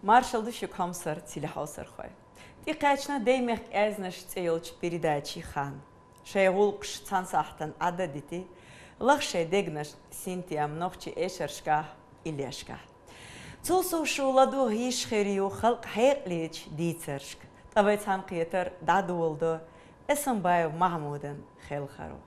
Маршал Дущу комсар телехаусар хой. Ди качна деймех эзнаш цейлч передачи хан. Шейгулкш цансахтан ададити. Лахше дегнаш синтиам нохчи эшершка илешка. Цусу шуладу хишхериу халк хеклич дицершк. Тавай цанқиетер дадуолду Эсамбаев Махмуден хелхару.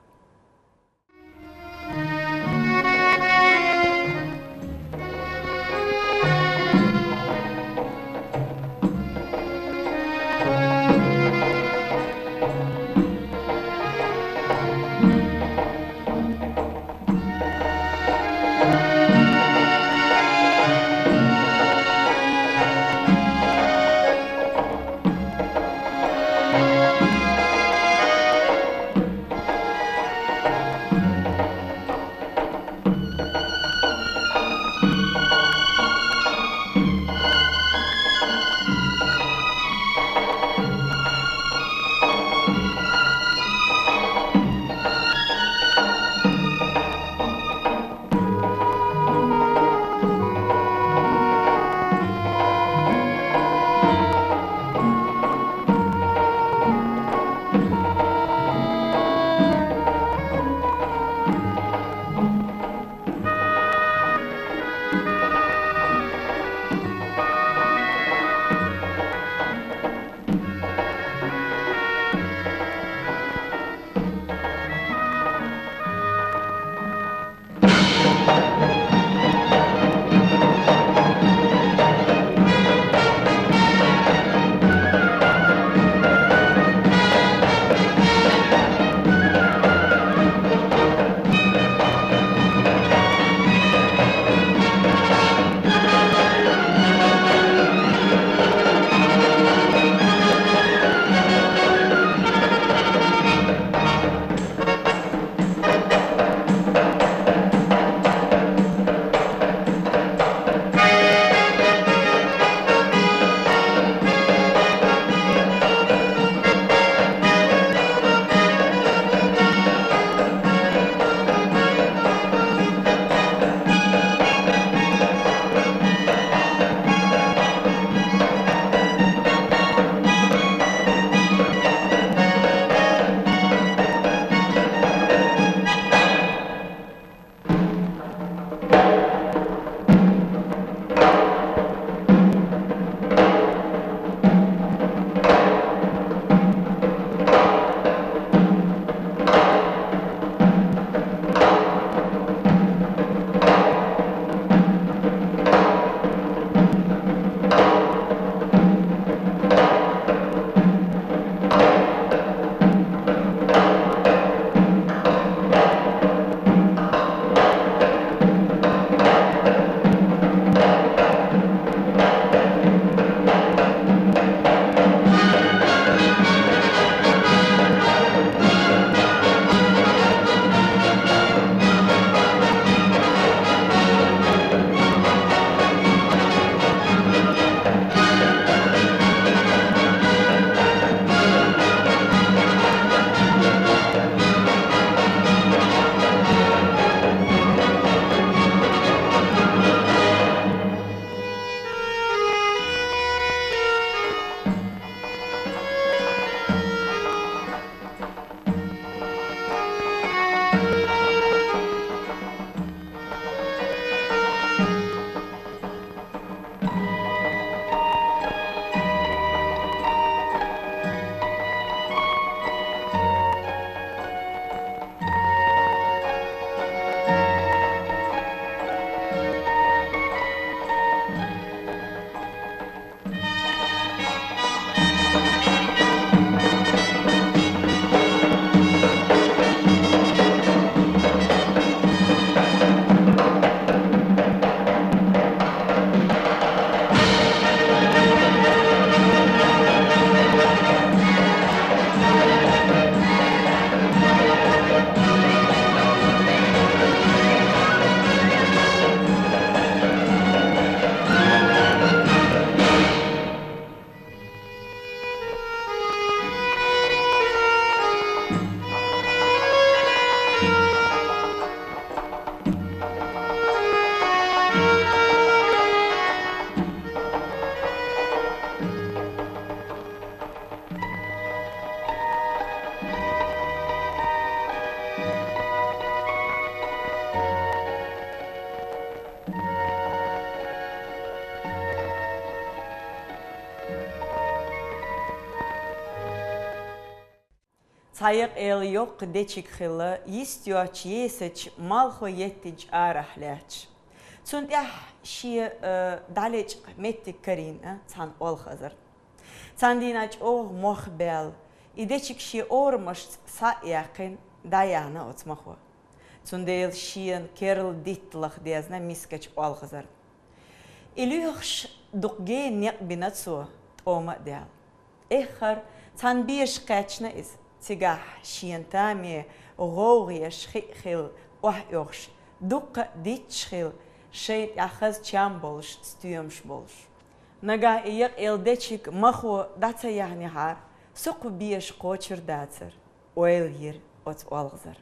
Sayık el yok deçik xılı, yistioç yeseç malxo yettic arahlaç. Çundih şi daleç mettik karin, çan ol hazır. Çandinaç oh mohbel, ideçik şi ormuş sa yakın dayana otmaxo. Çundel şiyen kerl ditlach dezna miskaç ol hazır. İlüyx duqge nek binatsu toma del. Ekhar çan biş qaçna is. تجاه شينتامي غوغي شخيل وحيوش دق ديتشخيل شيت أخذ شامبولش ستيومش بولش نجا إيق إلدتشيك مخو داتا يعني هار سوق بيش قوتشر داتر ويلير أت والغزر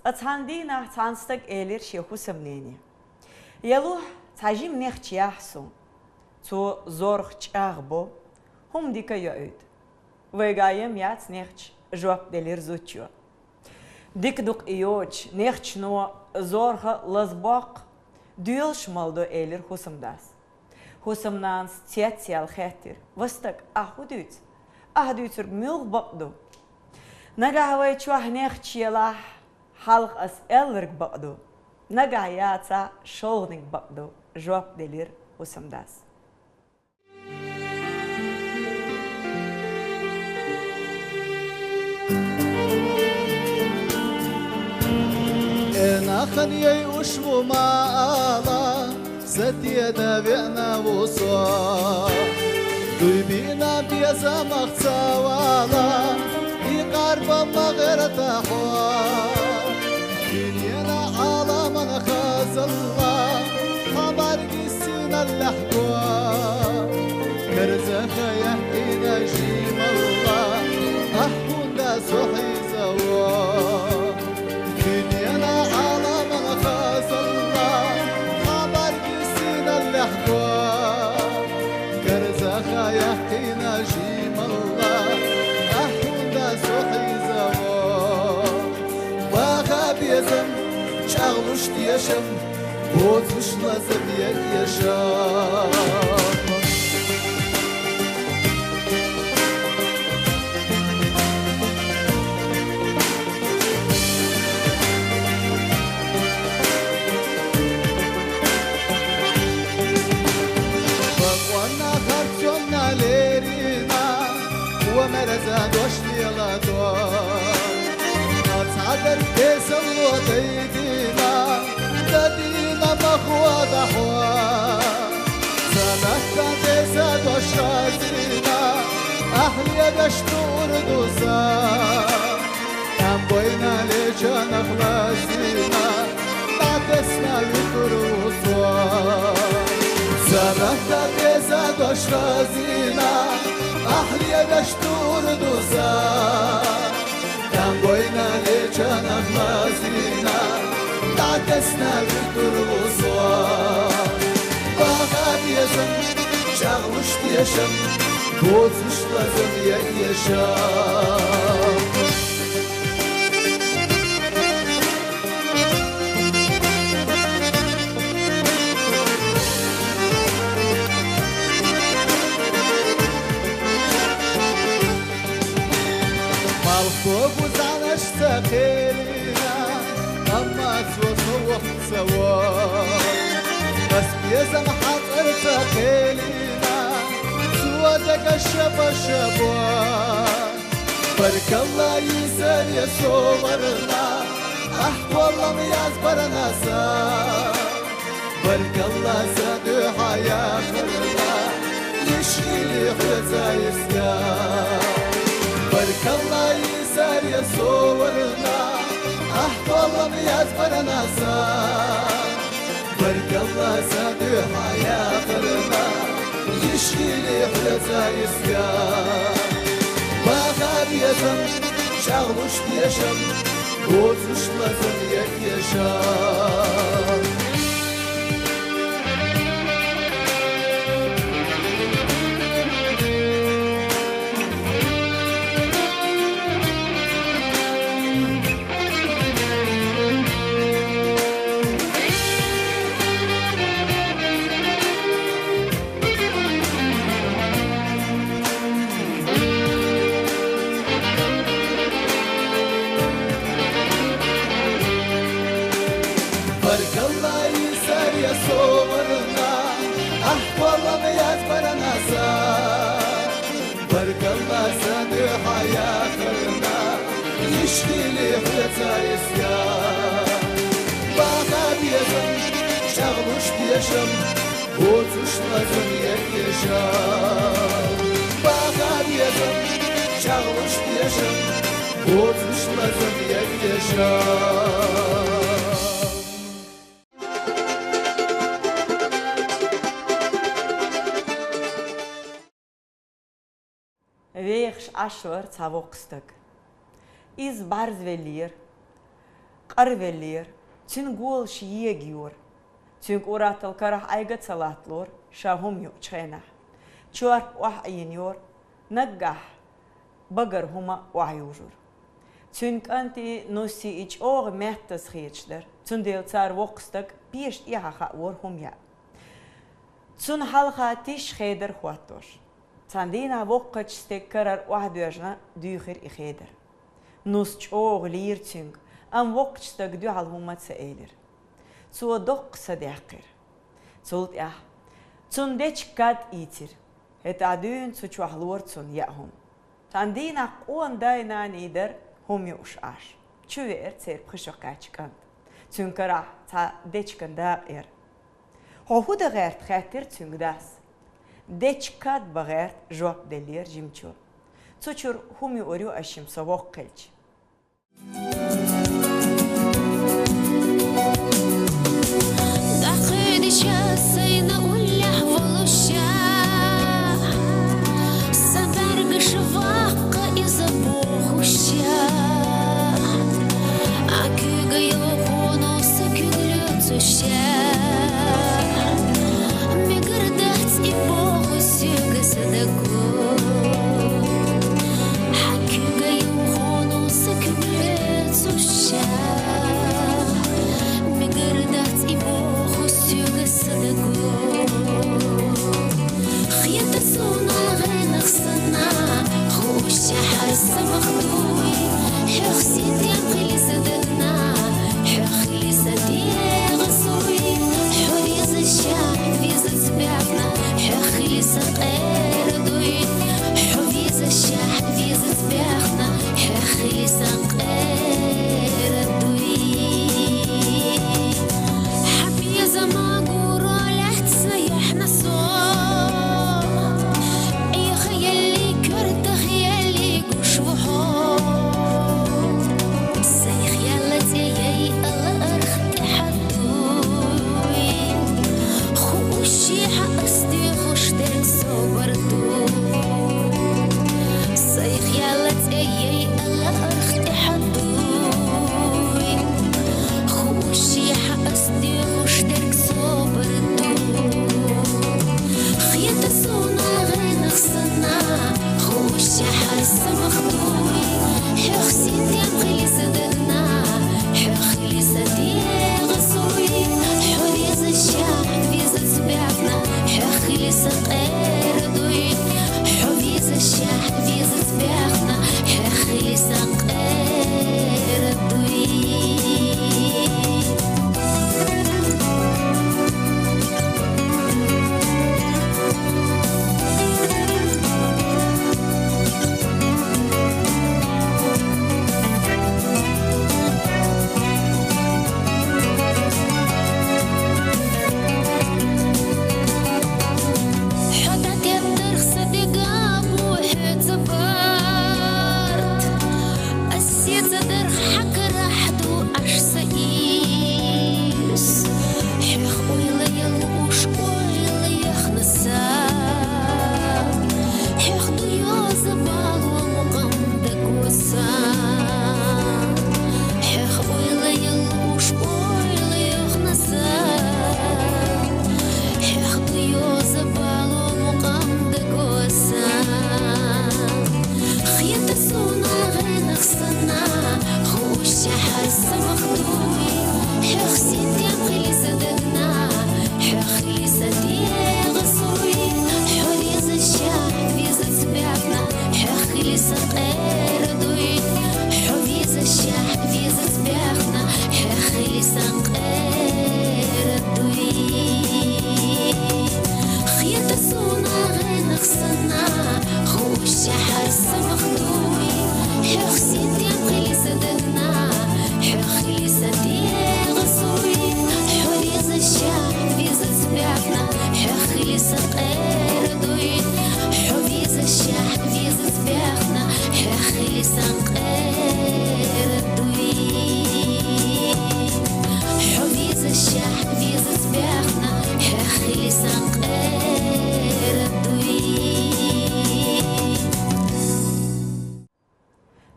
أتهندينا تانستك إيلير شيخو سمنيني يلوح تاجيم نيخ يحسو تو زورخ أغبو هم ديكا يعود ويغايم يات نيخ جواب دلير زوتشو ديك دوك إيوش نيخ نو زورخ لزباق ديولش مالدو إيلير حسمداس حسمنانس تياتيال خاتر وستك أهدوت ملغ بقدو نجا هواي تشوح نيخ يلاح حلق أس إلرق بقدو نجا ياتا شولنك بقدو جواب دلير حسمداس أنا خنيي وشمو معالا ستينا بينا وصا دويبينا بيزا مختاوالا يقارب مغير تحوا دنيانا عالمنا خازلا خبر قسينا اللحقوا كرزخ يحكينا جيم الله أحكونا سوحي زوا دنيانا عالم çağluş diyešem, bozuşla zemiye yaşam. ومرزا دوش ليلا دوش أتصعدر كيسا وطيدينا تدينا مخوى ضحوى سنحكا كيسا دوش رازينا أحلي دشتور دوسا كان بوينا ليجانا خلاسينا نعكسنا يكر وصوى سنحكا كيسا دوش رازينا أحلي دشتور دوسا كان بوينا ليجانا خلاسينا نعكسنا يكر وصوى باغاد يزم شغلش ديشم بوزش لازم يشام مالفوق زعنش سخيرنا أما توصوح سوا بس بيزم حطر سخيرنا سوادك الشبا شبا برك الله يسر يصورنا أحوال مياز برنا سا برك الله سادو حياتنا يشيلي خلزا يسكا برك الله يسر يصورنا أحوال مياز برنا سا برك الله سادو حياتنا يشيلي خلزا يسكا باغاد يزم شغلش ديشم بوزش لازم يشام برك الله سادو حياتنا يشغلي خلتا يسكا باغاد يزم شغلش ديشم بوزش لازم يشام باغاد يزم شغلش ديشم بوزش لازم يشام ويخش عشور تاوقستك إز بارز ولير قر ولير تنقول شيء تنق أورات الكره أيقت صلاتلور شاهم يو تشينا شوار وحين يور نجح بقر هما وعيوجور تنق أنت نوسي إيش أوغ مهتس خيشدر تنديل تار وقستك بيش إيها خاور هم يا تن حلقة تيش خيدر خواتوش تاندينا وقت ستكرر واحد يجنا ديخر إخيدر نوسج أوغ ليرتنج أم وقت ستقدو على هما تسألر سو دق صديقر سولت تندج كاد إيتر هتعدون سوچ وحلور تن يأهم تاندينا قوان داينا نيدر هم يوش عاش چوير تير بخشو قاچكند تنكرا تا ديچكن داقير هو ده غيرت خاطر تنگ داس ديچكاد بغيرت جواب دلير جيمچو تشور هم يوريو اشيم سوق قلج داخل شاسينا ولا волоща سفر شفاق إذا بوخشا أكيد يوكونو سكيلو تشا مقردات إبوخ سيغ صدقو أكيد يوكونو سكيلو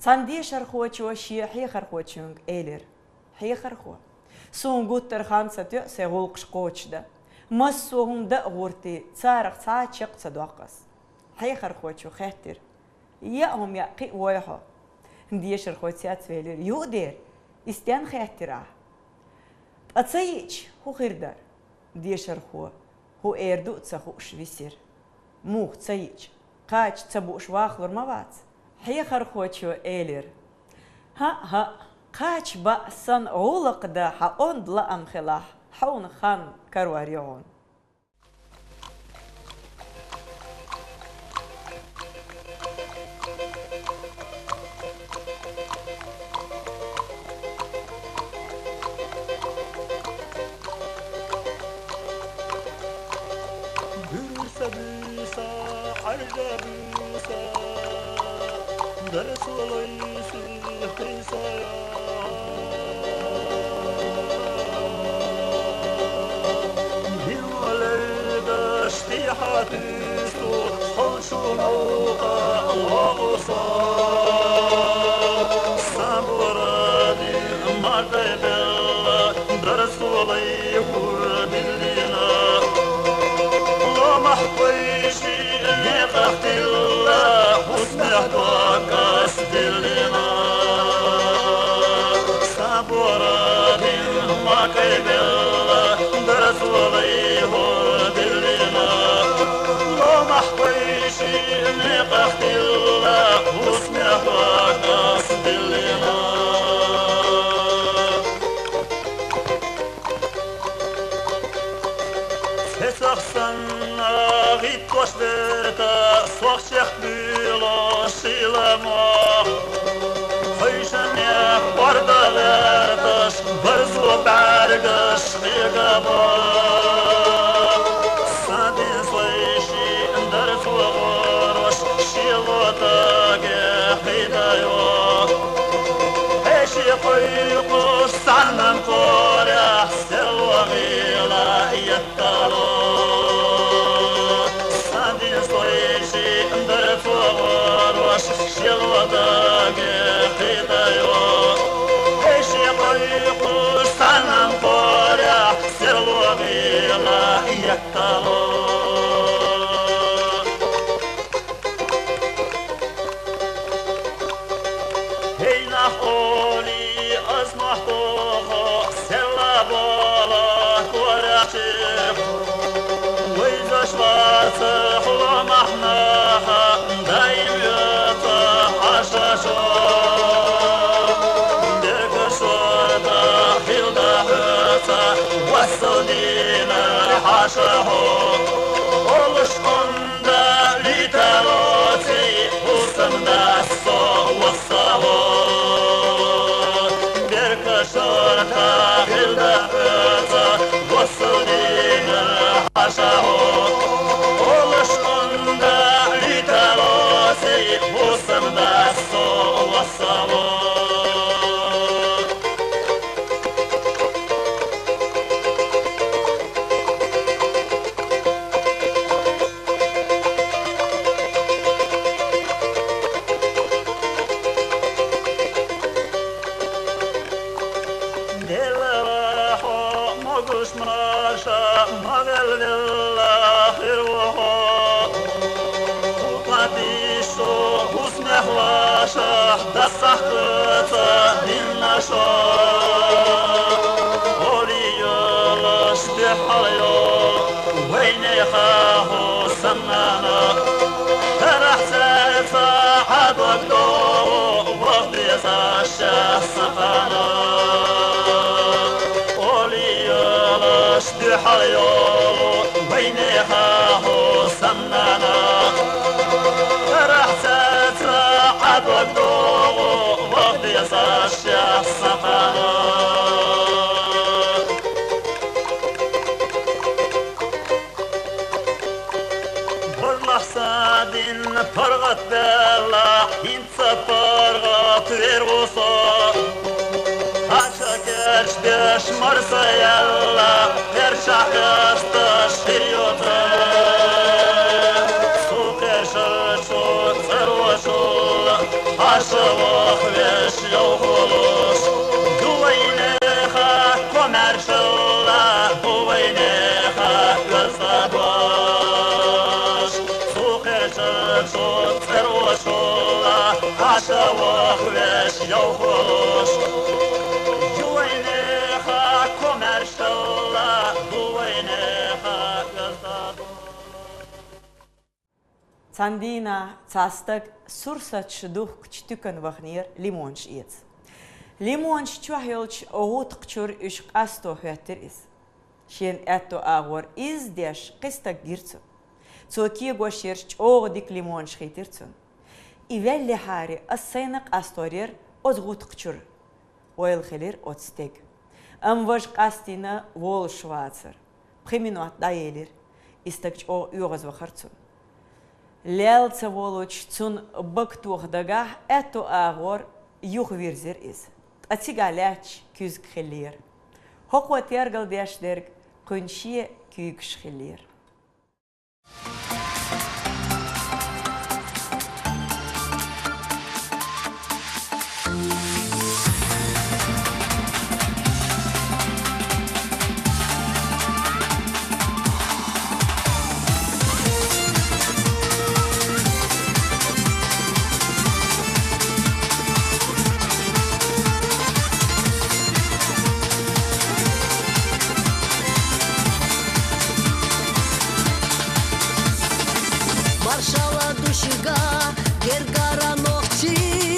صندي شرخوتش وشي حي خرخوتشونغ إيلر حي خرخو سون قوتر خامسة تيو سيغولقش قوتش دا مسوهم دا غورتي تسارق ساعة شق صدوقس حي خرخوتشو خيتر ياهم يقي ويحو ندي شرخوتيات فيلر يودير استيان خيتراه أتصيج هو خيردار دي شرخو هو إيردو تسخوش بيسير موخ تصيج قاج تسبوش واخلر مبات حي خرخوتشو إيلر ها قاج بأسن غولق دا حقوند لأم خلاح حون خان كرواريون Sabora din ma kai bella, dar suolai Sandina tastak sursat shduh kçtükan vagnir limonç iet. Limonç çuahilç oğut qçur ish qasto hüattir is. Şen etto ağor iz deş qistak girtsu. Çoki goşirç oğdik limonç xitirtsun. İvelli hari as-saynak astorir ozğut qçur. Oil khilir otstek. Amvaj qastina vol şvatsır. Priminot dayelir. İstakç o yuğaz vakhartsun. Лялца волоч цун бактух дагах эту агор юх вирзер из. Атигаляч кюзг хелир. Хокват яргал дяшдерг куншие кюгш хелир. Маршала душига, гергара ногти.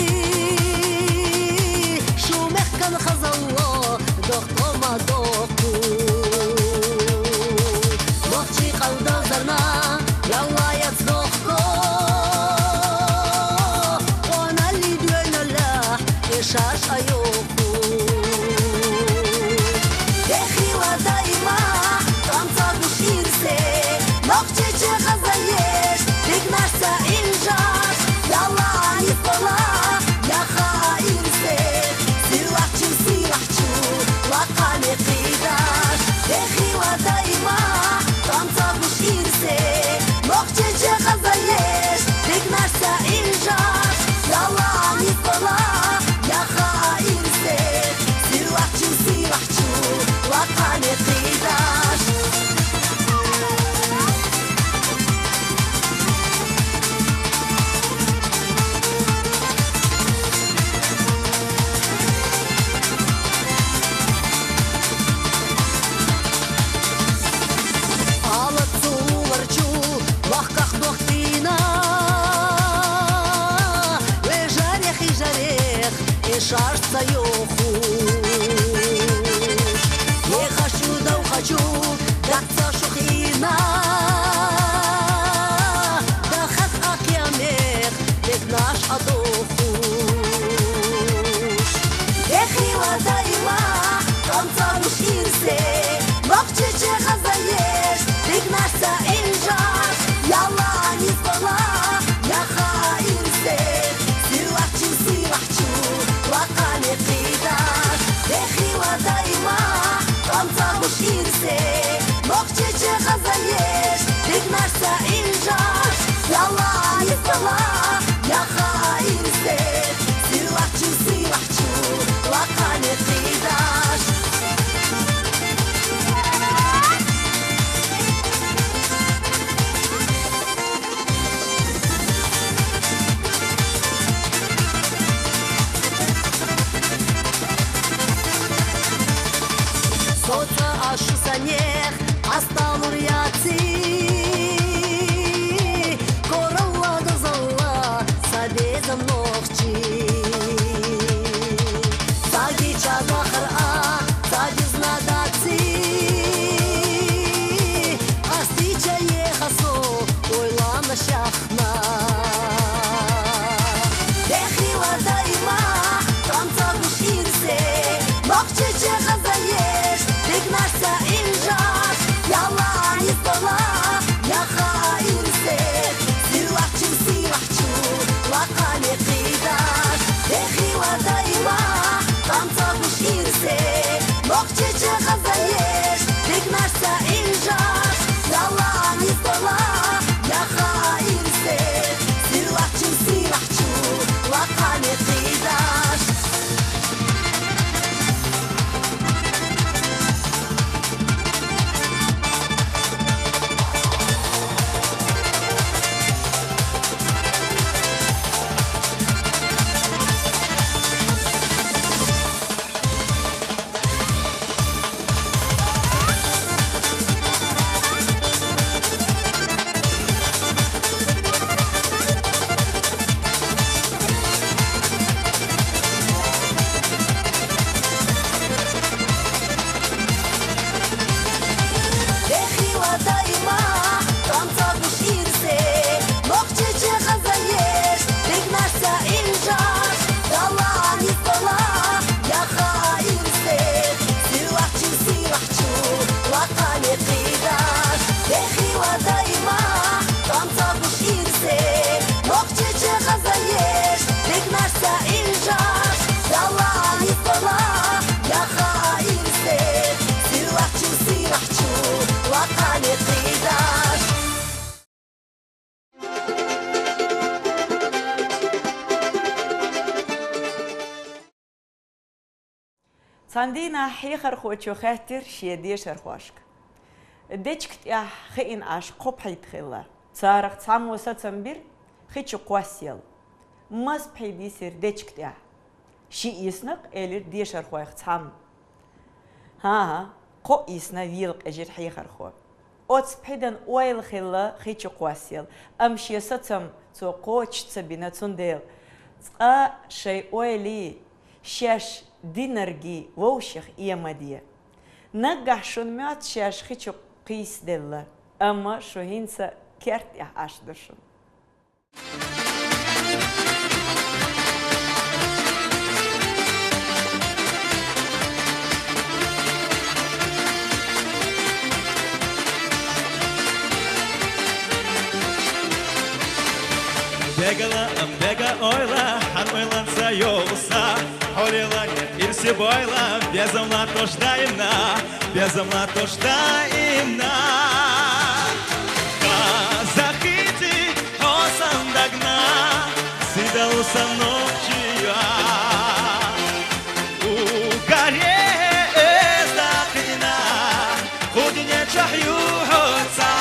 шашца йоху. Не хочу, да хочу, так цашухина. Да хас акьямех, бек наш адохуш. Ехила даила, танцаруш ирсе, мокчече хазаеш, бек нашса инжаш, яла не спала, яха ирсе, силахчу, лакане придаш. Ехила даила, танцаруш ирсе, мокчече хазаеш, бек нашса инжаш, яла не спала, яха ирсе, силахчу, лакане придаш. Соца ашу санех, асталур яци. Коралла да залла, сабезам ногчи. Саги чадахар саги знадаци. Астича ехасо, ойлана шахна. Дехила даима, танцаруш ирсе, мокчече хазаеш, бек нашса инжаш, яла не спала, яха ирсе, силахчу, лакане придаш. Дехила даима, танцаруш ирсе, мокчече хазаеш, бек нашса инжаш, яла не спала, яха ирсе, силахчу, лакане придаш. Ехила даима, танцаруш ирсе, мокчече хазаеш, бек нашса инжаш, яла не спала, яха ирсе, силахчу, лакане придаш. Ехила даима, танцаруш ирсе, мокчече хазаеш, бек нашса инжаш, яла не спала, яха ирсе, силахчу, лакане придаш. صندينا حيخر خوتشو خاتر شيديش أرخواشك ديشكت يا خين عاش قبحي تخلا صارخ تعمو ستنبير خيتشو قواسيل ماس بحيدي سير ديشكت يا شي يسنق إلير ديش أرخوايخ تعم ها قو يسنا ويلق أجر حيخر خو أوتس بحيدن أويل خلا خيتشو قواسيل أمشي ستم تو قوتش تسبينا تنديل شي أويلي شاش دينرجي ووشخ إيامدية نجح شون مات شاش خيتشو قيس دلة أما شو هينسا كرت يحاش دشون Бегала, бега ойла, хан ойланса йолса, Холилане ирси бойла, безумно тождаимна, безумно тождаимна. Казахити, осам дагна, сидалуса ночия. У горе захидна, худине чахью хоца.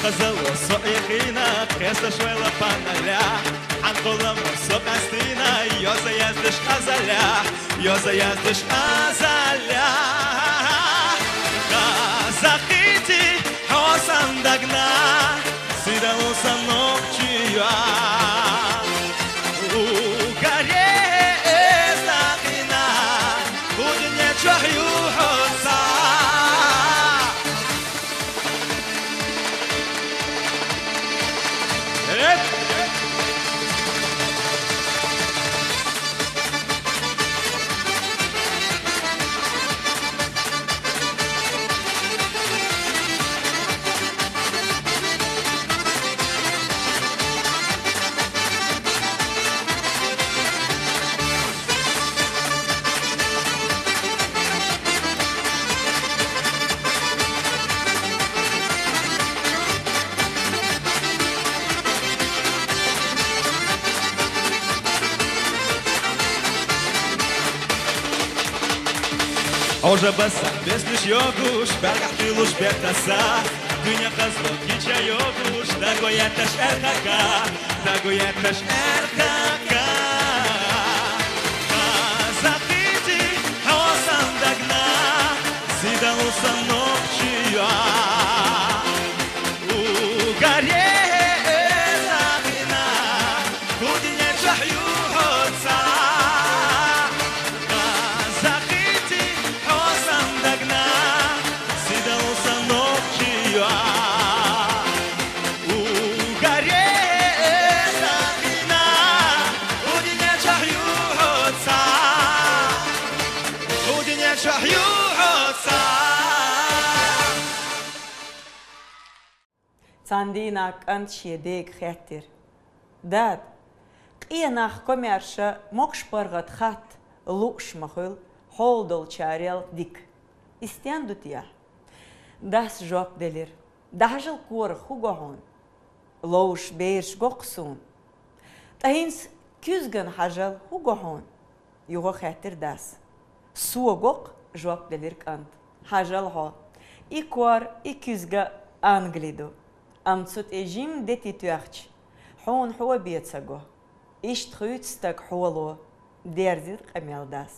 غزل وصعيقينا كيسة شويلة بانالا Анколам сокастина, йоза яздыш азаля, йоза яздыш азаля. Захити, хосан дагна, сидалоса ночия. У горе захина, будет не чахю хоса. Уже баса, без лишь йогуш, бергахти луш бертаса, Dünya kazlok geçe yokmuş, Dago yataş erkaka, Dago yataş erkaka. Kazakiti, hawasan dagna, Sidalusa nokçuya. Ugarye ezagina, Kudine çahyu hotsa. Sandina kantje dek khatir. Dad. Qiyanax komersha mokshpargat khat luqsh makhul holdol charel dik. Istiandut ya. Das job delir. Dahjal kor khugohon. Losh beers goqsun. Tahins küzgen hajal khugohon. Yugo khatir das. Suogoq job delir kant. Hajal ho. Ikor iküzga anglido. Amtsut ejim detituach. Hon huwa bietsago. Ish trütstak holo. Derzit qameldas.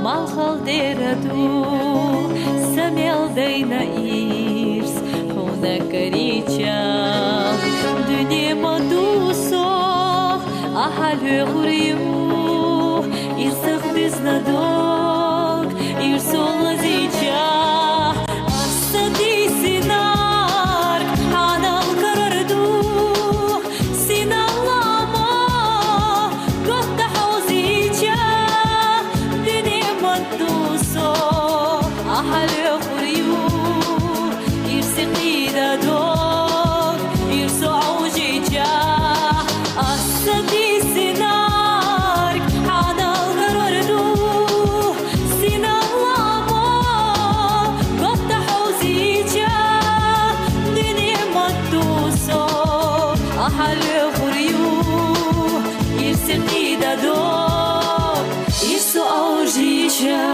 Malhal deradu, samel dayna irs, hona karicha, dünya maduso, ahalü guriyu, irsaq biznadok, irsol zicha, asadi sinar, hanal karardu, sinallama, gotta hauzicha. أحل يخريو يرسي قيدة دوك يرسو عوجيجا أصدي سنارك حانا الغرر دو سنا اللامو قد حوزيجا ديني مدوسو أحل يخريو يرسي قيدة دوك يرسو عوجيجا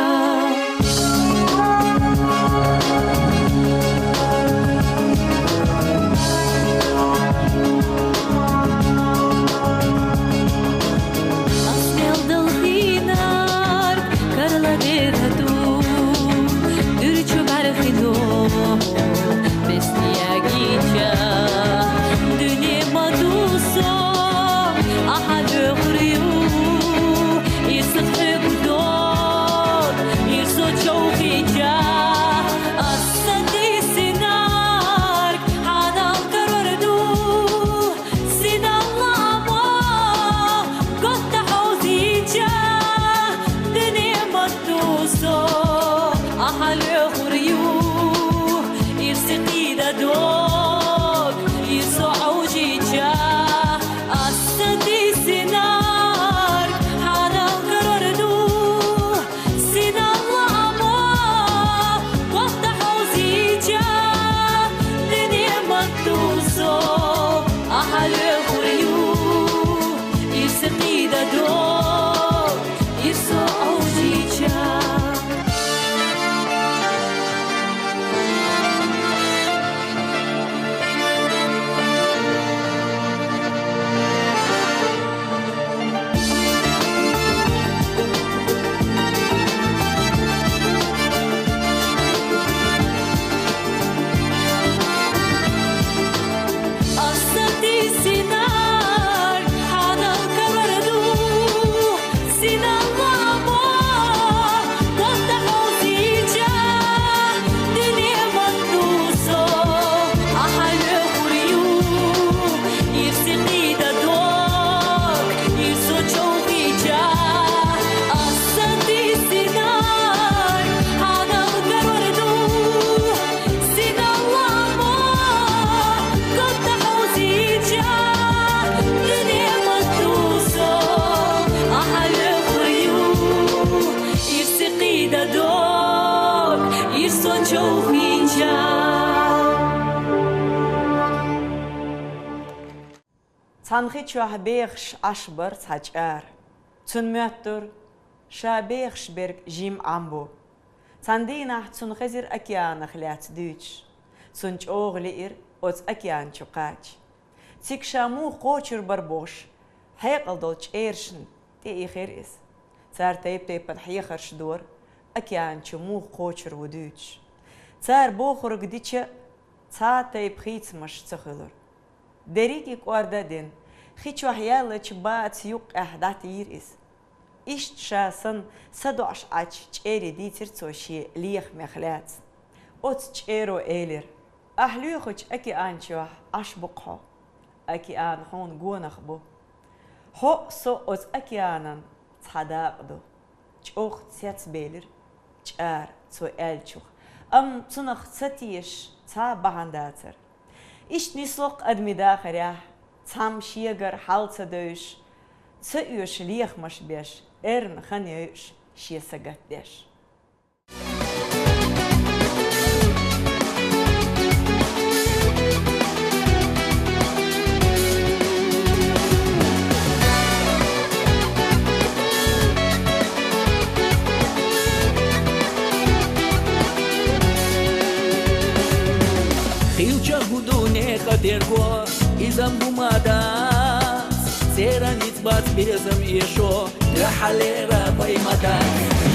ирсон чохинча Цанхи чуах бейхш ашбар цачар. Цун мятур ша бейхш берг жим амбу. Цандинах цун хазир океанах ляц дюч. Цунч оғли ир оц океан чуқач. Цик шаму қочур барбош. حيقل دولش إيرشن تي خير إس صار تيب تيب الحيخر شدور أكيان شموه قوشر ودوش صار بوخر قديش صار تيب خيت مش تخلر دريكي قواردا دين خيش وحيالة شبات سيوق أحدات يير إس إشت شاسن صدوش عش تشيري ديتر توشي ليخ مخلات أوت تشيرو إيلر أحلوخش أكيان شوح أشبقها أكيان هون قونخ بو هو سو از اکیانن صداق دو چوخ سیات بیلر چار سو الچوخ تنخ ستیش تا بهنداتر ایش نیسلق ادمی داخره تام شیگر حالت دوش سیوش لیخ مش بیش خنیوش شی سگت دیش Терго изам бумада Сераниц бац безам ешо Дахалера поймата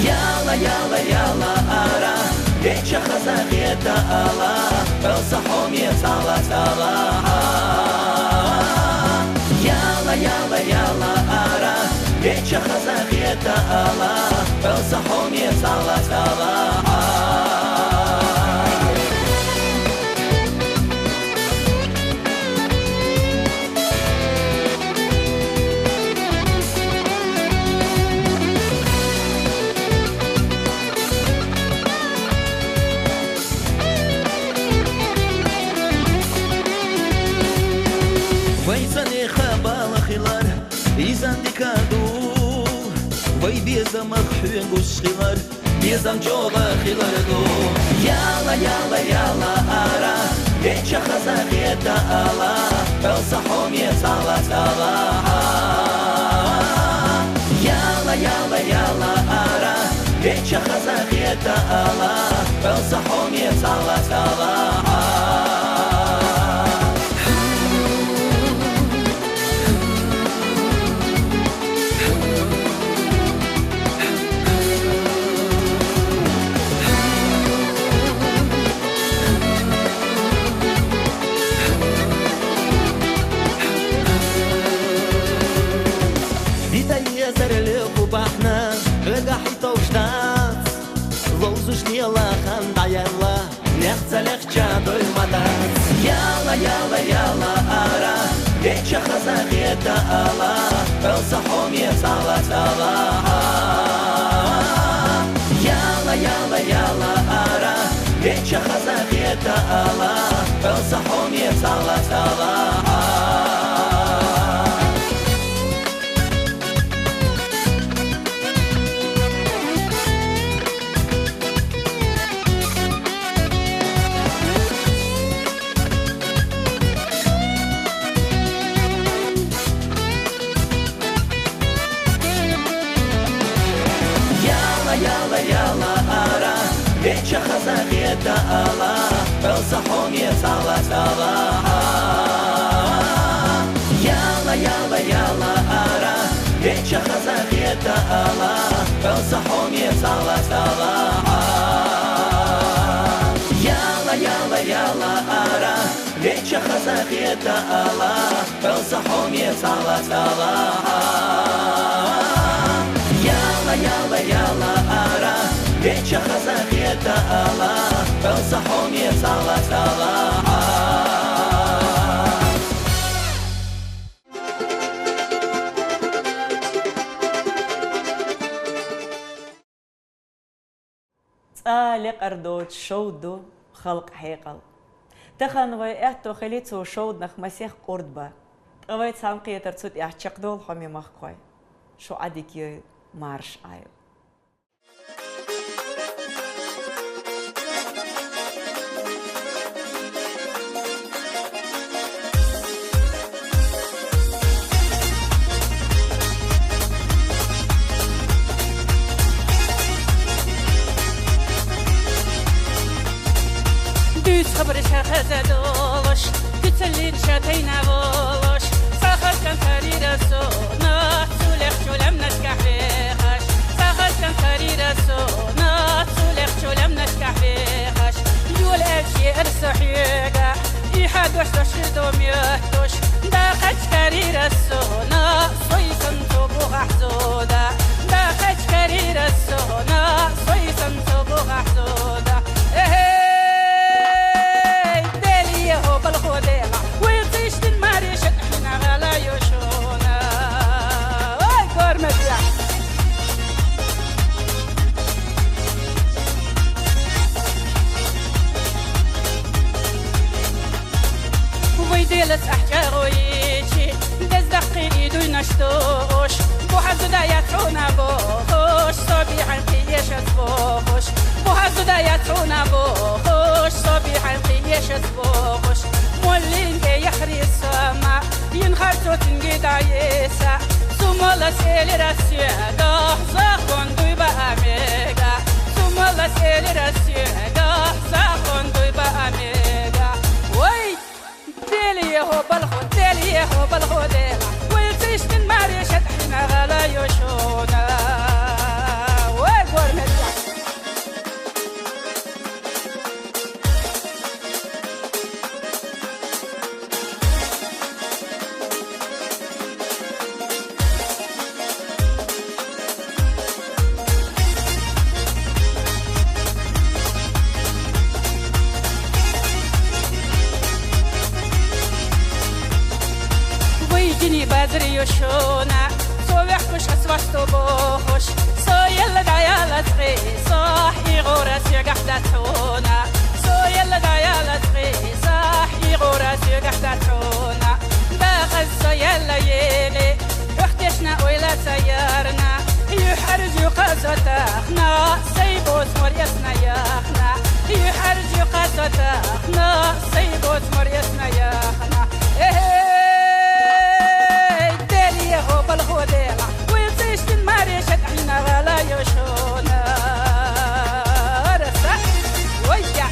Яла яла яла ара Веча хазагета ала Белсахом ецала цала Яла яла яла ара Веча хазагета ала Белсахом ецала цала Vay bezam akşuen guşlar, bezam jola xilardo. Yala yala yala ara, vecha khazageta ala, belsahom yesala sala. Yala yala yala ara, vecha khazageta ala, belsahom yesala sala. Yala yala yala ara, vecha khazageta ala, belsahom yesala sala. Yala yala yala ara, vecha khazageta ala, belsahom yesala sala. Веча хазагета ala, belsahom yesala sala. Yala yala yala ara, веча хазагeta ala, belsahom yesala sala. Yala yala yala ara, веча хазагeta ala, belsahom yesala sala. Yala yala yala ara, веча хазагета ala, belsahom yesala sala. تالق أردوت شودو خلق حيقل تخن ويأتو خليتو شود نخ مسيح قردبا قويت سامقية ترتوت يحشق دول حمي مخقوي شو عديك يو مارش آيو خبر شخص دولش كتلين شاتين بولش ساخت كان تريد السونا سولخ شلم نسكح بيخش ساخت كان تريد السونا سولخ شلم نسكح بيخش يول أشي الصحيقة إيحاد وش تشردو ميهتوش داخل تريد السونا صيصن تبوغ أحزودا داخل تريد السونا صيصن تبوغ أحزودا بالخوديلا ويطيش الماريش احنا غلا يشونا واي كورمتيا ويديلس احجارويتي دزدقي ايدو ينشتوش بوحزو دا يتعونا بوخوش صبيحا قيش اسبوخوش بوحزو دا يتعونا بوخوش صبيحا قيش اسبوخوش مولين يخري السما ينخرطو تنجي دايسا سمولا سيلي راسيادا زاخون دوي بأميغا سمولا سيلي راسيادا زاخون دوي بأميغا وي ديلي هو بالخو ديلا ويلتيش من ماريشة حين غلا يشونا وي قورمتيا ويجيني بدري يشونا صبحكش أسواشتو بوخش صايل دايالة تغي صاحي غورس يقحدة تحونا صايل دايالة تغي صاحي غورس يقحدة تحونا داخل صايل يلي اختشنا ويلا سيارنا يحرج يقاسو تاخنا سيبوس مريسنا ياخنا يحرج يقاسو تاخنا سيبوس مريسنا ياخنا هو بالخوديلا ويطيش الماريشة حين غلا يشونا رسا ويا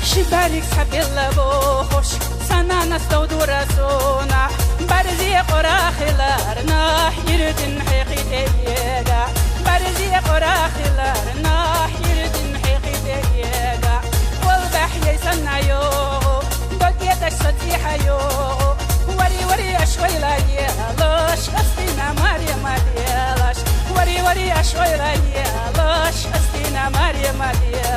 شبالك سحبي اللبوخوش سنة نستودو رسونا برزي قراخي لارنا يردن حيقي تيجا برزي قراخي لارنا يردن حيقي تيجا والبحي يسنع يوغو بقيتك صديحة يوغو وري أشوي لا يلاش أستينا ماريا ماليلاش وري أشوي لا يلاش أستينا ماريا ماليلاش